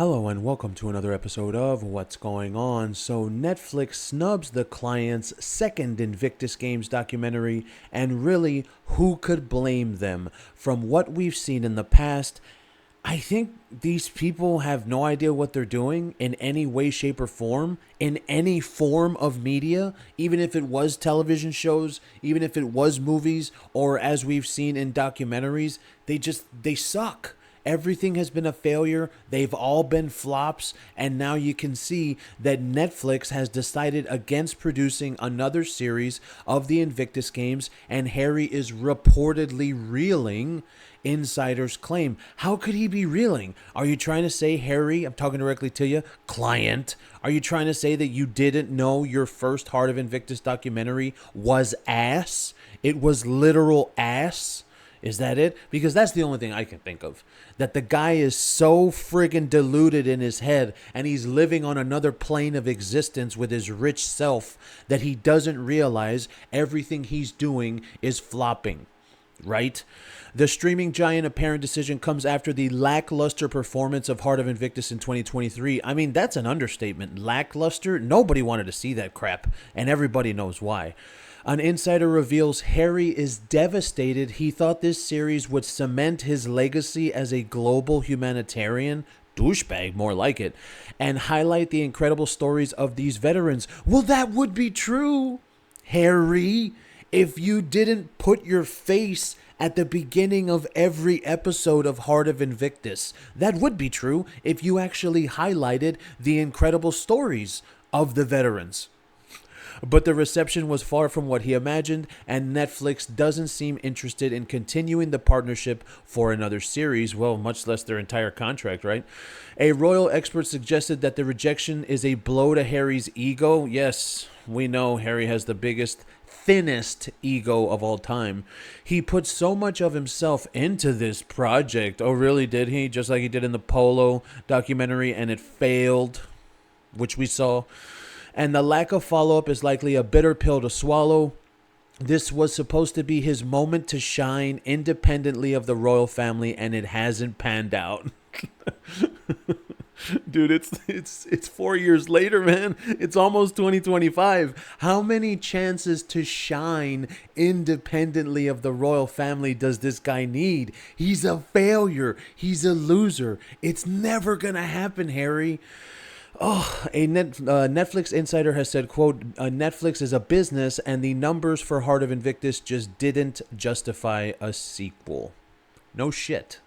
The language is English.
Hello and welcome to another episode of What's Going On. So Netflix snubs the client's second Invictus Games documentary, and really, who could blame them? From what we've seen in the past, I think these people have no idea what they're doing in any way, shape, or form, in any form of media, even if it was television shows, even if it was movies, or as we've seen in documentaries, they suck. Everything has been a failure. They've all been flops. And now you can see that Netflix has decided against producing another series of the Invictus Games. And Harry is reportedly reeling, insiders claim. How could he be reeling? Are you trying to say, Harry, I'm talking directly to you, client, are you trying to say that you didn't know your first Heart of Invictus documentary was ass? It was literal ass? Is that it? Because that's the only thing I can think of. That the guy is so friggin' deluded in his head and he's living on another plane of existence with his rich self that he doesn't realize everything he's doing is flopping. Right? The streaming giant apparent decision comes after the lackluster performance of Heart of Invictus in 2023. I mean, that's an understatement. Lackluster? Nobody wanted to see that crap, and everybody knows why. An insider reveals Harry is devastated. He thought this series would cement his legacy as a global humanitarian, douchebag, more like it, and highlight the incredible stories of these veterans. Well, that would be true, Harry, if you didn't put your face at the beginning of every episode of Heart of Invictus. That would be true if you actually highlighted the incredible stories of the veterans. But the reception was far from what he imagined, and Netflix doesn't seem interested in continuing the partnership for another series, well, much less their entire contract, right? A royal expert suggested that the rejection is a blow to Harry's ego. Yes, we know Harry has the biggest, thinnest ego of all time. He put so much of himself into this project. Oh, really, did he? Just like he did in the Polo documentary, and it failed, which we saw. And the lack of follow-up is likely a bitter pill to swallow. This was supposed to be his moment to shine independently of the royal family, and it hasn't panned out. Dude, it's 4 years later, man. It's almost 2025. How many chances to shine independently of the royal family does this guy need? He's a failure. He's a loser. It's never gonna happen, Harry. Oh, a Netflix insider has said, quote, Netflix is a business and the numbers for Heart of Invictus just didn't justify a sequel. No shit.